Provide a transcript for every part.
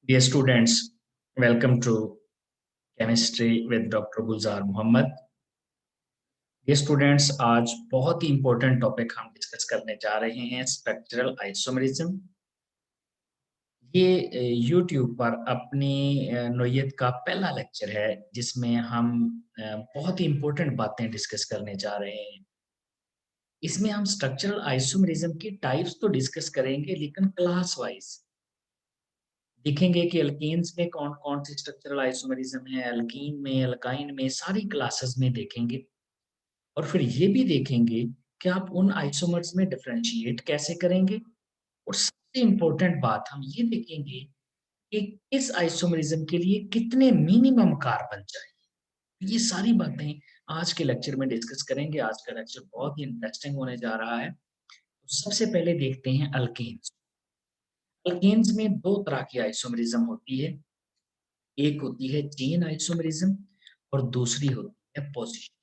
Dear students, welcome to Chemistry with Dr. Gulzar Mohammed. Dear students, आज बहुत ही important topic हम discuss करने जा रहे हैं स्पेक्ट्रल आइसोमेरिज्म। ये YouTube पर अपनी नौयत का पहला लेक्चर है जिसमें हम बहुत ही important बातें डिस्कस करने जा रहे हैं। इसमें हम स्ट्रक्चरल आइसोमेरिज्म की टाइप्स तो डिस्कस करेंगे लेकिन क्लास वाइज देखेंगे कि अल्केन्स में कौन-कौन सी स्ट्रक्चरल आइसोमेरिज्म है, अल्कीन में, अल्काइन में, सारी क्लासेस में देखेंगे और फिर ये भी देखेंगे कि आप उन आइसोमर्स में डिफरेंशिएट कैसे करेंगे और सबसे इम्पोर्टेंट बात हम ये देखेंगे कि इस आइसोमेरिज्म के लिए कितने मिनिमम कार्बन चाहिए। ये सारी बातें आज के लेक्चर में डिस्कस करेंगे। आज का लेक्चर बहुत ही इंटरेस्टिंग होने जा रहा है। तो सबसे पहले देखते हैं अल्केन्स। अल्केन्स में 2 तरह की आइसोमेरिज्म होती है। एक होती है चेन आइसोमेरिज्म और दूसरी होती है पोजीशन।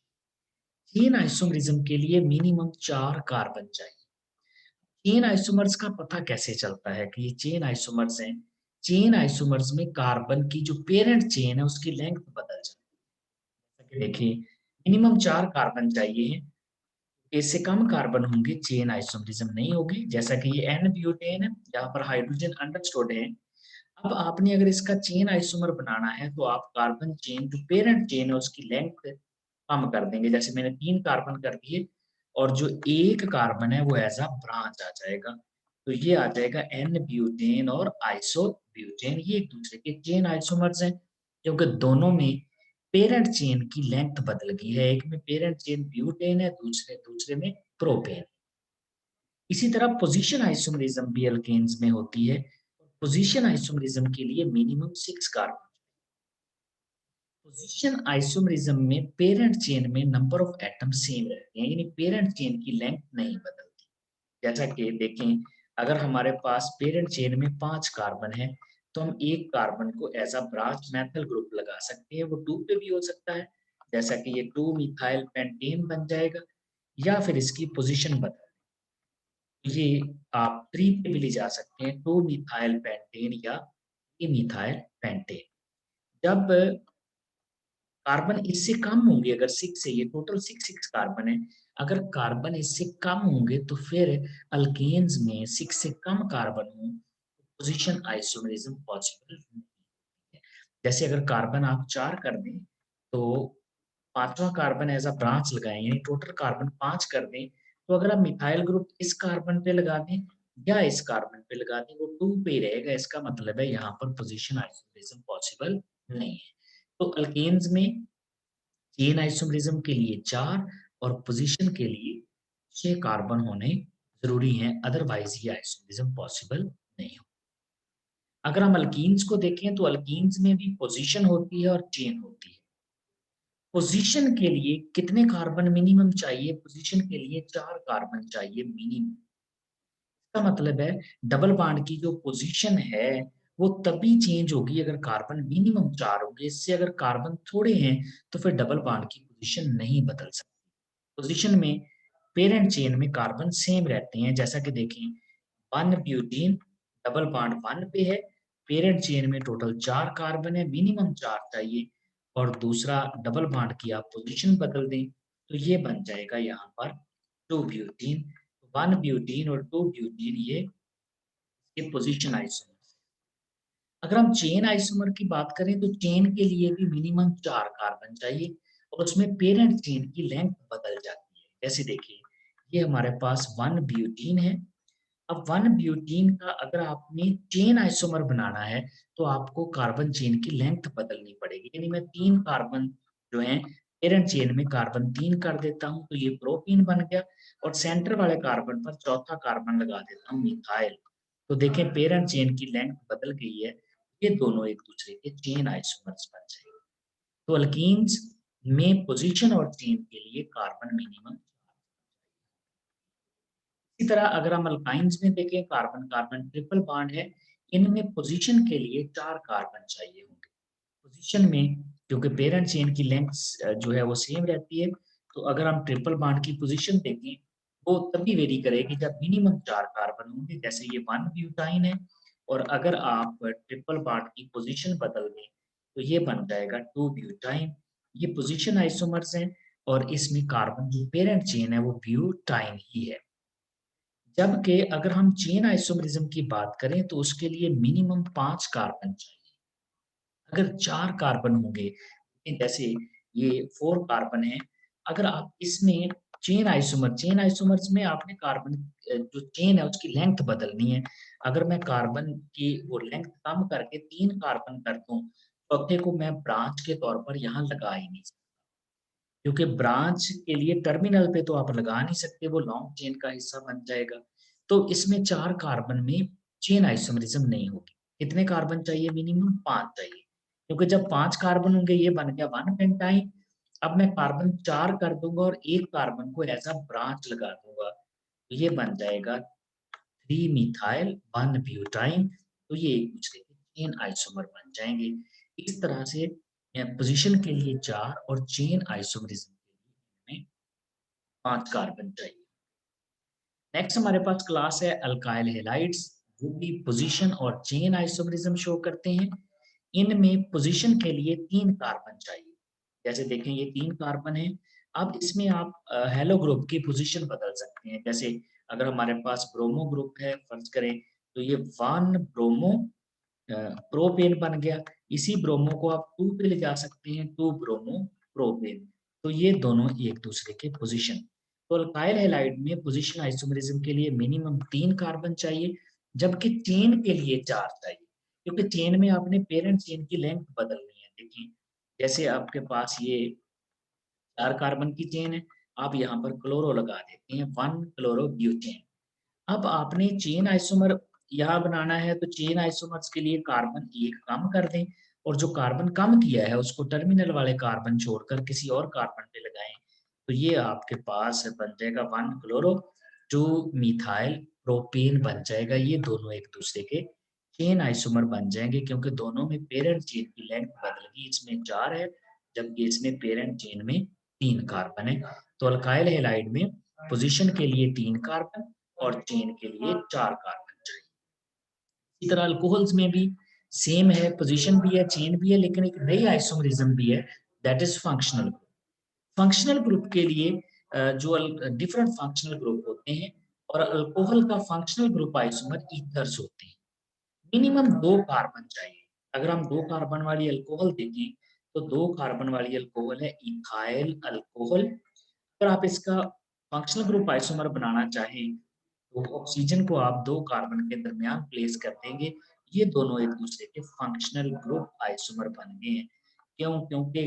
चेन आइसोमेरिज्म के लिए मिनिमम 4 कार्बन चाहिए। चेन आइसोमर्स का पता कैसे चलता है कि ये चेन आइसोमर्स हैं? चेन आइसोमर्स में कार्बन की जो पेरेंट चेन है उसकी लेंथ बदल जाती है। देखिए मिनिमम 4 कार्बन चाहिए हैं। इससे कम कार्बन होंगे चेन आइसोमेरिज्म नहीं होगी। जैसा कि ये एन ब्यूटेन है, यहाँ पर हाइड्रोजन अंडरस्टूड है। अब आपने अगर इसका चेन आइसोमर बनाना है तो आप कार्बन चेन जो पेरेंट चेन है उसकी लेंथ कम कर देंगे। जैसे मैंने 3 कार्बन कर दिए और जो 1 कार्बन है वो एज़ अ ब्रांच आ जाएगा। तो ये आ जाएगा एन ब्यूटेन और आइसोब्यूटेन। ये एक दूसरे के चेन आइसोमर्स हैं क्योंकि दोनों में पेरेंट चेन की लेंथ बदल गई है। एक में पेरेंट चेन ब्यूटेन है, दूसरे दूसरे में प्रोपेन। इसी तरह पोजीशन आइसोमेरिज्म भी अल्केन्स में होती है। पोजीशन आइसोमेरिज्म के लिए मिनिमम 6 कार्बन। पोजीशन आइसोमेरिज्म में पेरेंट चेन में नंबर ऑफ एटम सेम रहते हैं, यानी पेरेंट चेन की लेंथ नहीं बदलती। जैसा कि देखें, अगर हमारे पास पेरेंट चेन में 5 कार्बन है, तो हम एक कार्बन को as a branch methyl group लगा सकते हैं। वो 2 पे भी हो सकता है, जैसा कि ये 2 मिथाइल पेंटेन बन जाएगा, या फिर इसकी पोजीशन बदल ये आप 3 पे भी ले जा सकते हैं, 2 मिथाइल पेंटेन या 3 मिथाइल पेंटेन। जब कार्बन इससे कम होंगे, अगर 6 है, ये टोटल 6 कार्बन है। अगर कार्बन इससे कम होंगे तो फिर अल्केन्स में 6 से कम कार्बन हो, पोजीशन आइसोमेरिज्म पॉसिबल नहीं है। जैसे अगर कार्बन आप 4 कर दें, तो 5वां कार्बन एज़ अ ब्रांच लगाएँ, यानी टोटल कार्बन 5 कर दें, तो अगर आप मिथाइल ग्रुप इस कार्बन पे लगा दें या इस कार्बन पे लगा दें, वो 2 पे ही रहेगा। इसका मतलब है यहाँ पर पोजीशन आइसोमेरिज्म पॉसिबल नहीं है। तो अल्केन्स में चेन आइसोमेरिज्म के लिए 4 और पोजीशन के लिए 6 कार्बन होने ज़रूरी हैं, अदरवाइज़ ये आइसोमेरिज्म पॉसिबल नहीं हो। अगर हम अल्कीन्स को देखें तो अल्कीन्स में भी पोजीशन होती है और चेन होती है। पोजीशन के लिए कितने कार्बन मिनिमम चाहिए? पोजीशन के लिए 4 कार्बन चाहिए मिनिमम। इसका मतलब है डबल बॉन्ड की जो पोजीशन है, वो तभी चेंज होगी अगर कार्बन मिनिमम 4 होंगे। इससे अगर कार्बन थोड़े हैं, तो फिर डबल बॉन्ड की पोजीशन नहीं बदल सकती। पोजीशन में पेरेंट चेन में कार्बन सेम रहते हैं, जैसा कि देखें 1 ब्यूटीन डबल बॉन्ड 1 पे है, पेरेंट चेन में टोटल 4 कार्बन है, मिनिमम 4 चाहिए और दूसरा डबल बॉन्ड की आप पोजीशन बदल दें, तो ये बन जाएगा यहाँ पर 2 ब्यूटीन। 1 ब्यूटीन और 2 ब्यूटीन ये पोजीशन आइसोमर्स। अगर हम चेन आइसोमर की बात करें तो चेन के लिए भी मिनिमम 4 कार्बन चाहिए और उसमें पेरेंट चेन की लेंथ बदल जाती है। जैसे देखिए, ये हमारे पास 1 ब्यूटीन है। अब 1 ब्यूटीन का अगर आपने चेन आइसोमर बनाना है, तो आपको कार्बन चेन की लेंथ बदलनी पड़ेगी। यानी मैं 3 कार्बन जो हैं, पेरेंट चेन में कार्बन 3 कर देता हूँ, तो ये प्रोपीन बन गया और सेंटर वाले कार्बन पर चौथा कार्बन लगा देता हूँ मिथाइल। तो देखें पेरेंट चेन की लेंथ बदल गई है। ये दोनों एक दूसरे के चेन आइसोमर्स बन जाएंगे। तो अल्कीन्स में पोजीशन और चेन के लिए कार्बन मिनिमम। इसी तरह अगर हम अल्काइन्स में देखें, कार्बन कार्बन ट्रिपल बॉन्ड है, इनमें पोजीशन के लिए 4 कार्बन चाहिए होंगे। पोजीशन में क्योंकि पेरेंट चेन की लेंथ जो है वो सेम रहती है, तो अगर हम ट्रिपल बॉन्ड की पोजीशन देखें, वो तभी वेरी करेगी जब मिनिमम 4 कार्बन होंगे। जैसे ये 1 ब्यूटाइन है और अगर आप ट्रिपल बॉन्ड की पोजीशन बदल दें तो ये बन जाएगा 2 ब्यूटाइन। ये पोजीशन आइसोमर्स हैं और इसमें कार्बन जो पेरेंट चेन है वो ब्यूटाइन ही है। जबकि अगर हम चेन आइसोमरिज्म की बात करें तो उसके लिए मिनिमम 5 कार्बन चाहिए। अगर 4 कार्बन होंगे, जैसे ये 4 कार्बन है, अगर आप इसमें चेन आइसोमर्स में आपने कार्बन जो चेन है उसकी लेंथ बदलनी है। अगर मैं कार्बन की वो लेंथ कम करके 3 कार्बन कर दूँ, चौथे को मैं ब्रांच के तौर पर यहाँ लगा ही नहीं सकता। क्योंकि ब्रांच के लिए टर्मिनल पे तो आप लगा नहीं सकते, वो लॉन्ग चेन का हिस्सा बन जाएगा। तो इसमें 4 कार्बन में चेन आइसोमरिज़्म नहीं होगी। कितने कार्बन चाहिए मिनिमम? 5 चाहिए। क्योंकि जब 5 कार्बन होंगे ये बन गया 1 पेंटाइन। अब मैं कार्बन 4 कर दूँगा और 1 कार्बन को एज़ अ ब्रांच लगा दूँगा। तो ये बन जाएगा 3 मिथाइल 1 ब्यूटाइन। तो ये एक-दूसरे के चेन आइसोमर बन जाएँगे। इस तरह से पोज़ीशन के लिए 4 और चेन आइसोमरिज़्म के लिए हमें 5 कार्बन चाहिए। नेक्स्ट हमारे पास क्लास है अल्काइल हैलाइड्स, वो भी पोजीशन और चेन आइसोमरिज्म शो करते हैं। इनमें पोजीशन के लिए 3 कार्बन चाहिए। जैसे देखें ये 3 कार्बन है। अब इसमें आप हेलो ग्रुप की पोजीशन बदल सकते हैं। जैसे अगर हमारे पास ब्रोमो ग्रुप है फर्ज करें तो ये 1 ब्रोमो प्रोपेन बन गया। इसी ब्रोमो को आप 2 पे ले जा सकते हैं, 2 ब्रोमो प्रोपेन। तो ये दोनों एक-दूसरे के पोज़ीशन। तो अल्काइल हैलाइड में पोज़ीशन आइसोमरिज़्म के लिए मिनिमम 3 कार्बन चाहिए, जबकि चेन के लिए 4 चाहिए। क्योंकि चेन में आपने पेरेंट चेन की लेंथ बदलनी है। देखिए, जैसे आपके पास ये 4 कार्बन की चेन है, आप यहाँ पर क्लोरो लगा देते हैं, 1 क्लोरो ब्यूटेन। अब आपने चेन आइसोमर यहाँ बनाना है तो चेन आइसोमर्स के लिए कार्बन 1 कम कर दें और जो कार्बन कम किया है उसको टर्मिनल वाले कार्बन छोड़कर किसी और कार्बन पे लगाएँ। तो ये आपके पास बन जाएगा 1 क्लोरो 2 मिथाइल प्रोपेन बन जाएगा। ये दोनों एक-दूसरे के चेन आइसोमर बन जाएँगे क्योंकि दोनों में पेरेंट चेन की लेंथ बदल गई। इसमें 4 है, जबकि इसमें पेरेंट चेन में 3 कार्बन है। तो अल्काइल हैलाइड में पोज़ीशन के लिए 3 कार्बन और चेन के लिए 4 कार्बन चाहिए। इसी तरह अल्कोहल्स में भी सेम है, पोज़ीशन भी है, चेन भी है, लेकिन एक नई आइसोमरिज़्म भी है, that is functional group. Functional group के लिए जो डिफरेंट फंक्शनल ग्रुप होते हैं और अल्कोहल का फंक्शनल ग्रुप आइसोमर ईथर्स होते हैं। मिनिमम 2 कार्बन चाहिए। अगर हम 2 कार्बन वाली अल्कोहल देखें, तो 2 कार्बन वाली अल्कोहल है इथाइल अल्कोहल। अगर आप इसका फंक्शनल ग्रुप आइसोमर बनाना चाहें, तो ऑक्सीजन को आप 2 कार्बन के दरमियान प्लेस कर देंगे। ये दोनों एक-दूसरे के फंक्शनल ग्रुप आइसोमर बन गए हैं। क्यों? क्योंकि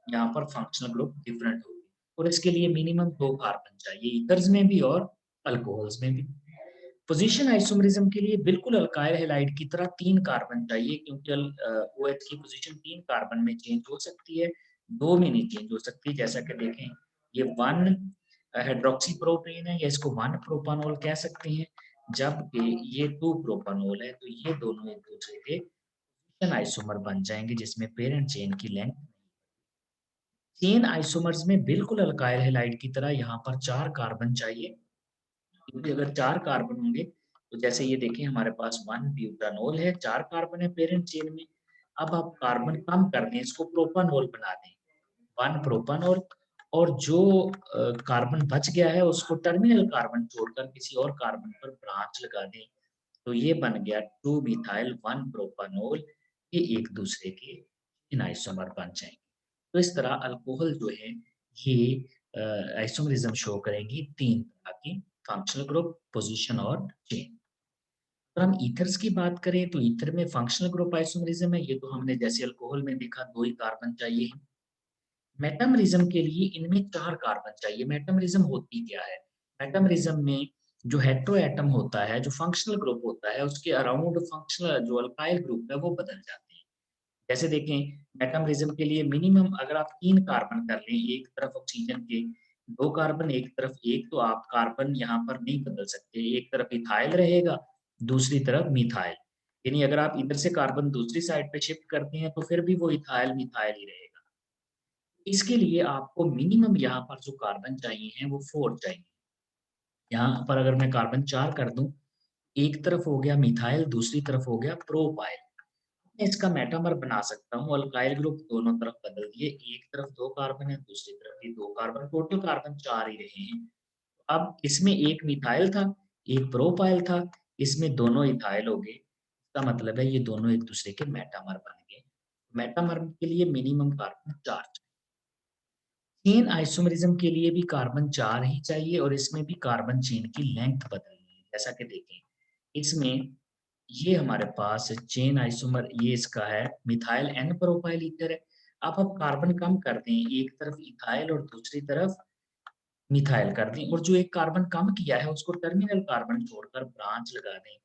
यहाँ पर फंक्शनल ग्रुप डिफरेंट हो गए और इसके लिए मिनिमम 2 कार्बन चाहिए, ईथर्स में भी और अल्कोहल्स में भी। पोज़ीशन आइसोमरिज़्म के लिए बिल्कुल अल्काइल हैलाइड की तरह 3 कार्बन चाहिए क्योंकि OH की पोज़ीशन 3 कार्बन में चेंज हो सकती है, 2 में नहीं चेंज हो सकती। जैसा कि देखें ये 1 हाइड्रॉक्सी प्रोपेन है या इसको 1 प्रोपानॉल कह सकते हैं, जबकि ये 2 प्रोपानॉल है, तो ये दोनों एक-दूसरे के पोज़ीशन आइसोमर बन जाएँगे जिसमें पेरेंट चेन की लेंथ चेन आइसोमर्स में बिल्कुल अल्काइल हैलाइड की तरह यहाँ पर 4 कार्बन चाहिए। क्योंकि अगर 4 कार्बन होंगे, तो जैसे ये देखिए हमारे पास 1 ब्यूटानॉल है, 4 कार्बन है पेरेंट चेन में। अब आप कार्बन कम कर दें, इसको प्रोपानॉल बना दें, 1 प्रोपानॉल और जो कार्बन बच गया है उसको टर्मिनल कार्बन छोड़कर किसी और कार्बन पर ब्रांच लगा दें। तो ये बन गया 2 मिथाइल 1 प्रोपानॉल। ये एक-दूसरे के आइसोमर बन जाएँगे। तो इस तरह अल्कोहल जो है ये आइसोमरिज़्म शो करेंगी 3 तरह की फंक्शनल ग्रुप, पोज़ीशन और चेन। अगर हम ईथर्स की बात करें तो ईथर में फंक्शनल ग्रुप आइसोमरिज़्म है, ये तो हमने जैसे अल्कोहल में देखा 2 ही कार्बन चाहिए। मेटामरिज़्म के लिए इनमें 4 कार्बन चाहिए। मेटामरिज़्म होती क्या है? मेटामरिज़्म में जो हेटेरोएटम होता है, जो फंक्शनल ग्रुप होता है, उसके अराउंड फंक्शनल जो अल्काइल ग्रुप है वो बदल जाते हैं। जैसे देखें मेटामरिज़्म के लिए मिनिमम अगर आप 3 कार्बन कर लें, एक तरफ ऑक्सीजन के 2 कार्बन, एक तरफ 1 तो आप कार्बन यहाँ पर नहीं बदल सकते। एक तरफ इथाइल रहेगा, दूसरी तरफ मिथाइल। यानी अगर आप इधर से कार्बन दूसरी साइड पे शिफ्ट करते हैं, तो फिर भी वो इथाइल, मिथाइल ही रहेगा। इसके लिए आपको मिनिमम यहाँ पर जो कार्बन चाहिए हैं, वो 4 चाहिए। यहाँ पर अगर मैं कार्बन 4 कर दूँ, एक तरफ हो गया मिथाइल, दूसरी तरफ हो गया प्रोपाइल। मैं इसका मेटामर बना सकता हूँ, अल्काइल ग्रुप दोनों तरफ बदल दिए, एक तरफ 2 कार्बन है, दूसरी तरफ भी 2 कार्बन, टोटल कार्बन 4 ही रहे हैं। अब इसमें एक मिथाइल था, एक प्रोपाइल था, इसमें दोनों इथाइल हो गए। इसका मतलब है ये दोनों एक दूसरे के मेटामर बन गए। मेटामर के लिए मिनिमम कार्बन 4 चाहिए। चेन आइसोमेरिज्म के लिए भी कार्बन 4 ही चाहिए और इसमें भी कार्बन चेन की लेंथ बदलनी है। जैसा कि देखें, इसमें ये हमारे पास चेन आइसोमर ये इसका है मिथाइल एन प्रोपाइल ईथर है। अब कार्बन कम कर दें, एक तरफ इथाइल और दूसरी तरफ मिथाइल कर दें और जो एक कार्बन कम किया है उसको टर्मिनल कार्बन छोड़कर ब्रांच लगा दें।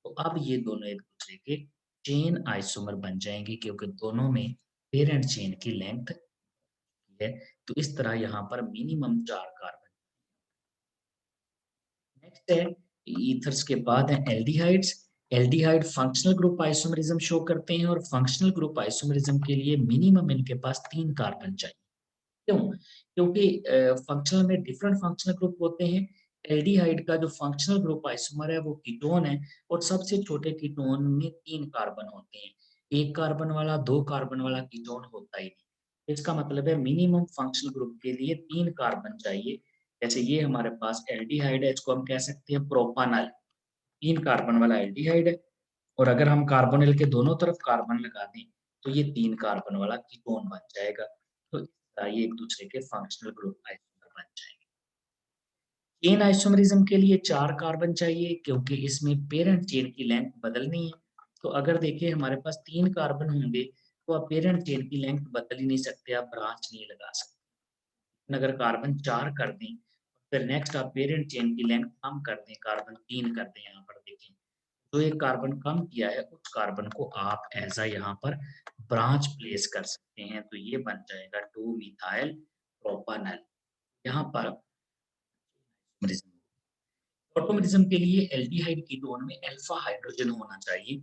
तो अब ये दोनों एक दूसरे के चेन आइसोमर बन जाएंगे क्योंकि दोनों में पेरेंट चेन की लेंथ है। तो इस तरह यहाँ पर मिनिमम 4 कार्बन। नेक्स्ट है ईथर्स के बाद है aldehydes. Aldehyde functional group isomerism show करते हैं और फंक्शनल ग्रुप आइसोमरिज्म के लिए मिनिमम इनके पास 3 कार्बन चाहिए। क्यों? क्योंकि फंक्शनल में डिफरेंट फंक्शनल ग्रुप होते हैं। एल्डिहाइड का जो फंक्शनल ग्रुप आइसोमर है वो कीटोन है और सबसे छोटे कीटोन में 3 कार्बन होते हैं। 1 कार्बन वाला, 2 कार्बन वाला कीटोन होता ही नहीं। इसका मतलब है मिनिमम फंक्शनल ग्रुप के लिए 3 कार्बन चाहिए। जैसे ये हमारे पास एल्डिहाइड है, इसको हम कह सकते हैं प्रोपानॉल, 3 कार्बन वाला एल्डिहाइड है और अगर हम कार्बोनिल के दोनों तरफ कार्बन लगा दें तो ये 3 कार्बन वाला कीटोन बन जाएगा। तो इस तरह ये एक दूसरे के फंक्शनल ग्रुप आइसोमर बन जाएंगे। चेन आइसोमरिज्म के लिए 4 कार्बन चाहिए क्योंकि इसमें पेरेंट चेन की लेंथ बदलनी है। तो अगर देखिए हमारे पास 3 कार्बन होंगे तो आप पेरेंट चेन की लेंथ बदल ही नहीं सकते, आप ब्रांच नहीं लगा सकते। अगर कार्बन 4 कर दें, फिर नेक्स्ट आप पेरेंट चेन की लेंथ कम कर दें, कार्बन 3 कर दें, यहाँ पर देखें जो एक कार्बन कम किया है उस कार्बन को आप ऐसा यहाँ पर ब्रांच प्लेस कर सकते हैं। तो ये बन जाएगा 2 मिथाइल प्रोपानॉल। यहाँ पर ऑटोमेटिज्म के लिए एल्डिहाइड कीटोन में अल्फा हाइड्रोजन होना चाहिए।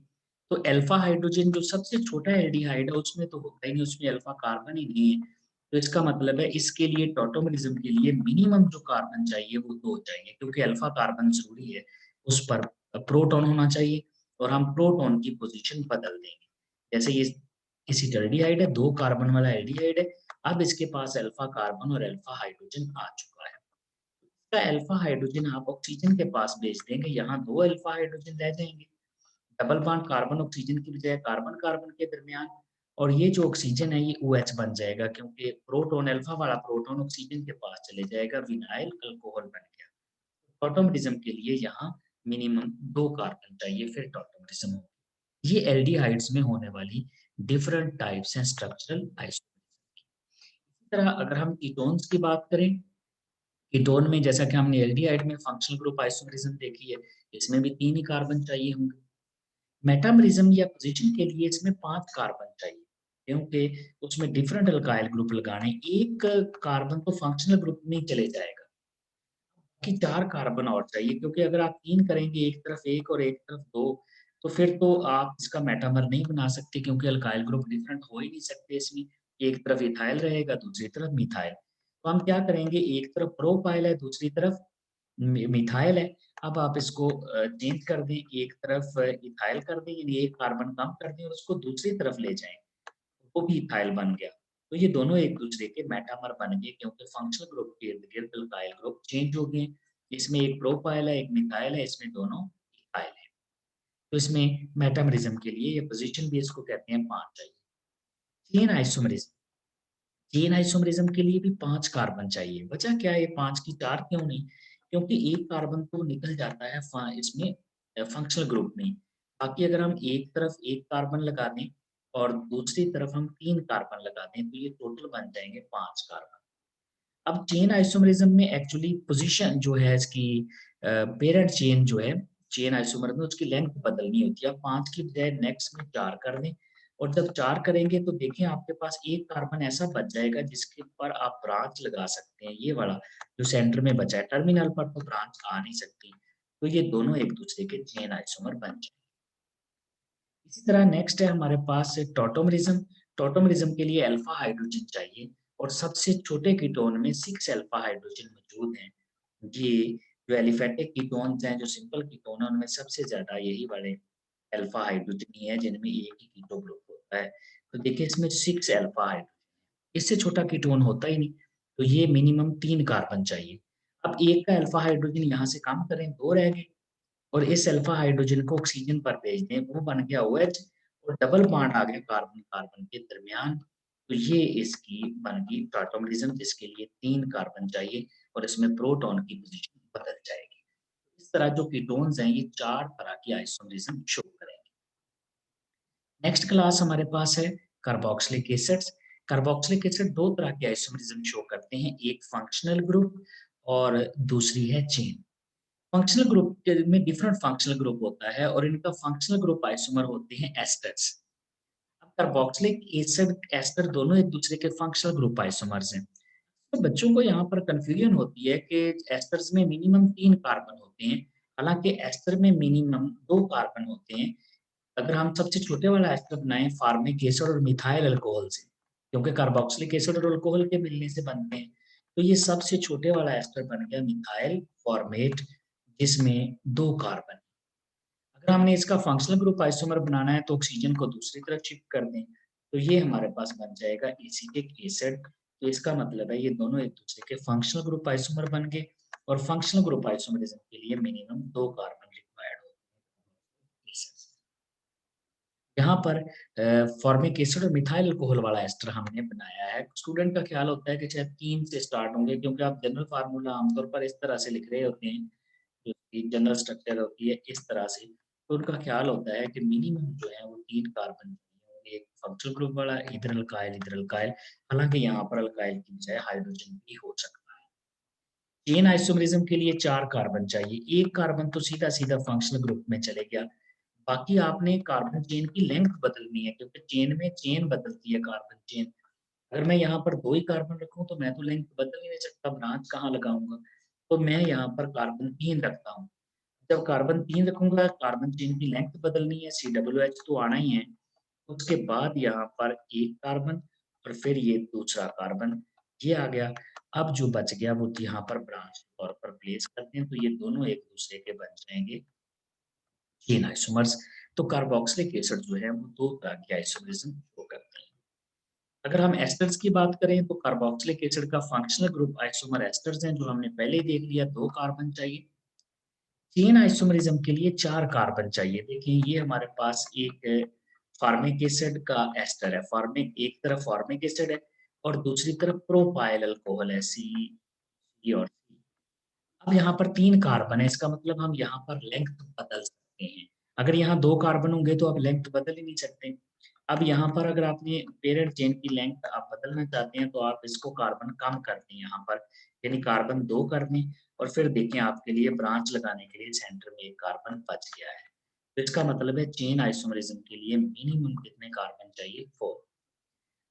तो अल्फा हाइड्रोजन जो सबसे छोटा एल्डिहाइड है उसमें तो होता ही नहीं, उसमें अल्फा कार्बन ही नहीं है। तो इसका मतलब है इसके लिए टॉटोमेरिज्म के लिए मिनिमम जो कार्बन चाहिए वो 2 चाहिए क्योंकि अल्फा कार्बन जरूरी है, उस पर प्रोटॉन होना चाहिए और हम प्रोटॉन की पोजीशन बदल देंगे। जैसे ये एसिटाल्डिहाइड है, 2 कार्बन वाला एल्डिहाइड है। अब इसके पास अल्फा कार्बन और अल्फा हाइड्रोजन आ चुका है। का अल्फा हाइड्रोजन आप ऑक्सीजन के पास भेज देंगे, यहाँ 2 अल्फा हाइड्रोजन रह जाएँगे। डबल बॉन्ड कार्बन ऑक्सीजन की बजाय कार्बन-कार्बन के दरमियान और ये जो ऑक्सीजन है ये OH बन जाएगा क्योंकि प्रोटॉन अल्फा वाला प्रोटॉन ऑक्सीजन के पास चले जाएगा, विनाइल अल्कोहल बन गया। टॉटोमेरिज्म के लिए यहाँ मिनिमम 2 कार्बन चाहिए फिर टॉटोमेरिज्म होगा। ये एल्डिहाइड्स में होने वाली डिफरेंट टाइप्स हैं स्ट्रक्चरल आइसोमेरिज्म की। इसी तरह अगर हम कीटोन्स की बात करें, कीटोन में जैसा कि हमने एल्डिहाइड में फंक्शनल ग्रुप आइसोमेरिज्म देखी है, इसमें भी 3 ही कार्बन चाहिए होंगे। मेटामेरिज्म या पोजीशन के लिए इसमें 5 कार्बन चाहिए क्योंकि उसमें डिफरेंट अल्काइल ग्रुप लगाने, एक कार्बन तो फंक्शनल ग्रुप में ही चले जाएगा कि 4 कार्बन और चाहिए क्योंकि अगर आप 3 करेंगे, एक तरफ 1 और एक तरफ 2 तो फिर तो आप इसका मेटामर नहीं बना सकते क्योंकि अल्काइल ग्रुप डिफरेंट हो ही नहीं सकते इसमें। एक तरफ इथाइल रहेगा, दूसरी तरफ मिथाइल। तो हम क्या करेंगे, एक तरफ प्रोपाइल है, दूसरी तरफ मिथाइल है। अब आप इसको चेंज कर दें, एक तरफ इथाइल कर दें यानी एक कार्बन कम कर दें और उसको दूसरी तरफ ले जाएँ, वो भी इथाइल बन गया। तो ये दोनों एक दूसरे के मेटामर बन गए क्योंकि फंक्शनल ग्रुप के इर्द-गिर्द अल्काइल ग्रुप चेंज हो गए। इसमें एक प्रोपाइल है, एक मिथाइल है, इसमें दोनों इथाइल है। तो इसमें मेटामरिज्म के लिए ये पोज़ीशन भी इसको कहते हैं 5 चाहिए। चेन आइसोमेरिज्म, चेन आइसोमेरिज्म के लिए भी 5 कार्बन चाहिए। वजह क्या है, 5 की 4 क्यों नहीं? क्योंकि 1 कार्बन तो निकल जाता है इसमें फंक्शनल ग्रुप में। बाकी अगर हम एक तरफ 1 कार्बन लगा दें और दूसरी तरफ हम 3 कार्बन लगा दें, तो ये टोटल बन जाएँगे 5 कार्बन। अब चेन आइसोमेरिज्म में एक्चुअली पोज़ीशन जो है इसकी पेरेंट चेन जो है, चेन आइसोमर में उसकी लेंथ बदलनी होती है। आप 5 की बजाय नेक्स्ट में 4 कर दें और जब 4 करेंगे तो देखिए आपके पास 1 कार्बन ऐसा बच जाएगा जिसके ऊपर आप ब्रांच लगा सकते हैं। ये वाला जो सेंटर में बचा है, टर्मिनल पर तो ब्रांच आ नहीं सकती। तो ये दोनों एक दूसरे के चेन आइसोमर बन जाएँगे। इसी तरह नेक्स्ट है हमारे पास टॉटोमेरिज्म। टॉटोमेरिज्म के लिए अल्फा हाइड्रोजन चाहिए और सबसे छोटे कीटोन में 6 अल्फा हाइड्रोजन मौजूद हैं। ये जो एलिफेटिक कीटोन्स हैं, जो सिंपल कीटोन है, उनमें सबसे ज़्यादा यही वाले अल्फा हाइड्रोजन ही है जिनमें एक ही कीटो ग्रुप होता है। तो देखिए इसमें 6 अल्फा हाइड्रोजन, इससे छोटा कीटोन होता ही नहीं, तो ये मिनिमम 3 कार्बन चाहिए। अब एक का अल्फा हाइड्रोजन यहाँ से कम करें, 2 रह गए और इस अल्फा हाइड्रोजन को ऑक्सीजन पर भेज दें, वो बन गया OH और डबल बॉन्ड आ गया कार्बन-कार्बन के दरमियान। तो ये इसकी बन गई टॉटोमरिज्म जिसके लिए 3 कार्बन चाहिए और इसमें प्रोटॉन की पोज़ीशन बदल जाएगी। इस तरह जो कीटोन्स हैं ये 4 तरह की आइसोमरिज्म शो करेंगे। नेक्स्ट क्लास हमारे पास है कार्बोक्सिलिक एसिड्स। कार्बोक्सिलिक एसिड 2 तरह के आइसोमरिज्म शो करते हैं, एक फंक्शनल ग्रुप और दूसरी है चेन। फंक्शनल ग्रुप के में डिफरेंट फंक्शनल ग्रुप होता है और इनका फंक्शनल ग्रुप आइसोमर होते हैं एस्टर्स। अब कार्बोक्सिलिक एसिड, एस्टर दोनों एक दूसरे के फंक्शनल ग्रुप आइसोमर्स हैं। तो बच्चों को यहाँ पर कन्फ्यूजन होती है कि एस्टर्स में मिनिमम 3 कार्बन होते हैं, हालाँकि एस्टर में मिनिमम 2 कार्बन होते हैं। अगर हम सबसे छोटे वाला एस्टर बनाएँ फॉर्मिक एसिड और मिथाइल अल्कोहल से, क्योंकि कार्बोक्सिलिक एसिड और अल्कोहल के मिलने से बनते हैं, तो ये सबसे छोटे वाला एस्टर बन गया मिथाइल फॉर्मेट जिसमें 2 कार्बन। अगर हमने इसका फंक्शनल ग्रुप आइसोमर बनाना है तो ऑक्सीजन को दूसरी तरफ शिफ्ट कर दें, तो ये हमारे पास बन जाएगा एसिटिक एसिड। तो इसका मतलब है ये दोनों एक दूसरे के फंक्शनल ग्रुप आइसोमर बन गए और फंक्शनल ग्रुप आइसोमरिज्म के लिए मिनिमम 2 कार्बन रिक्वायर्ड होते हैं। यहाँ पर फॉर्मिक एसिड और मिथाइल अल्कोहल वाला एस्टर हमने बनाया है। स्टूडेंट का ख्याल होता है कि शायद 3 से स्टार्ट होंगे क्योंकि आप जनरल फार्मूला आमतौर पर इस तरह से लिख रहे होते हैं, जो कि जनरल स्ट्रक्चर होती है इस तरह से। तो उनका ख्याल होता है कि मिनिमम जो है वो 3 कार्बन होंगे, एक फंक्शनल ग्रुप वाला, इधर अल्काइल, इधर अल्काइल। हालाँकि यहाँ पर अल्काइल की बजाय हाइड्रोजन भी हो सकता है। चेन आइसोमरिज्म के लिए 4 कार्बन चाहिए, 1 कार्बन तो सीधा-सीधा फंक्शनल ग्रुप में चले गया। बाकी आपने कार्बन चेन की लेंथ बदलनी है क्योंकि चेन में चेन बदलती है कार्बन चेन। अगर मैं यहाँ पर 2 ही कार्बन रखूँ तो मैं तो लेंथ बदल ही नहीं सकता, ब्रांच कहाँ लगाऊँगा? तो मैं यहाँ पर कार्बन 3 रखता हूँ। जब कार्बन 3 रखूँगा, कार्बन चेन की लेंथ बदलनी है, COOH तो आना ही है। उसके बाद यहाँ पर 1 कार्बन और फिर ये दूसरा कार्बन, ये आ गया। अब जो बच गया वो यहाँ पर ब्रांच के तौर पर प्लेस करते हैं, तो ये दोनों एक दूसरे के बन जाएँगे चेन आइसोमर्स। तो कार्बोक्सिलिक एसिड जो है वो 2 तरह के आइसोमरिज्म शो करते हैं। अगर हम एस्टर्स की बात करें तो कार्बोक्सिलिक एसिड का फंक्शनल ग्रुप आइसोमर एस्टर्स हैं जो हमने पहले ही देख लिया, 2 कार्बन चाहिए। चेन आइसोमरिज्म के लिए 4 कार्बन चाहिए। देखिए ये हमारे पास एक फॉर्मिक एसिड का एस्टर है। फॉर्मिक एक तरफ फॉर्मिक एसिड है और दूसरी तरफ प्रोपाइल अल्कोहल है, सी और सी। अब यहाँ पर 3 कार्बन है, इसका मतलब हम यहाँ पर लेंथ बदल सकते हैं। अगर यहाँ 2 कार्बन होंगे तो आप लेंथ बदल ही नहीं सकते। अब यहाँ पर अगर आपने पेरेंट चेन की लेंथ आप बदलना चाहते हैं तो आप इसको कार्बन कम कर दें यहाँ पर, यानी कार्बन 2 कर दें और फिर देखें आपके लिए ब्रांच लगाने के लिए सेंटर में 1 कार्बन बच गया है। तो इसका मतलब है चेन आइसोमरिज्म के लिए मिनिमम कितने कार्बन चाहिए? 4।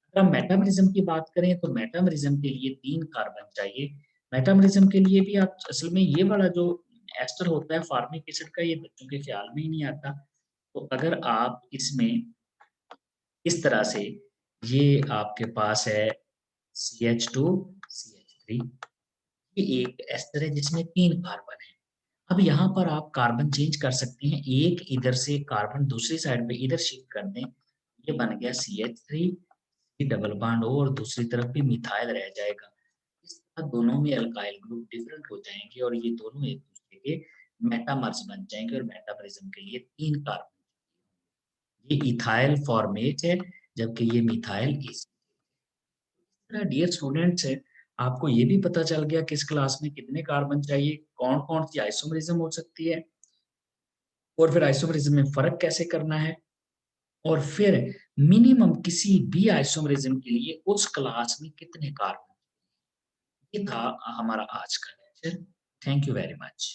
अगर हम मेटामरिज्म की बात करें तो मेटामरिज्म के लिए 3 कार्बन चाहिए। मेटामरिज्म के लिए भी आप असल में ये वाला जो एस्टर होता है फॉर्मिक एसिड का, ये बच्चों के ख्याल में ही नहीं आता। तो अगर आप इसमें इस तरह से, ये आपके पास है CH2 CH3, ये एक एस्टर है जिसमें 3 कार्बन है। अब यहाँ पर आप कार्बन चेंज कर सकते हैं, एक इधर से कार्बन दूसरी साइड पे इधर शिफ्ट कर दें, ये बन गया CH3, ये डबल बॉन्ड O और दूसरी तरफ भी मिथाइल रह जाएगा। इस तरह दोनों में अल्काइल ग्रुप डिफरेंट हो जाएँगे और ये दोनों एक दूसरे के मेटामर्स बन जाएँगे और मेटामरिज्म के लिए 3 कार्बन। ये इथाइल फॉर्मेट है, जबकि ये मिथाइल एसिड है। डियर स्टूडेंट्स है, आपको ये भी पता चल गया कि इस क्लास में कितने कार्बन चाहिए, कौन-कौन सी आइसोमरिज्म हो सकती है और फिर आइसोमरिज्म में फ़र्क कैसे करना है और फिर मिनिमम किसी भी आइसोमरिज्म के लिए उस क्लास में कितने कार्बन। ये था हमारा आज का lecture. Thank you very much.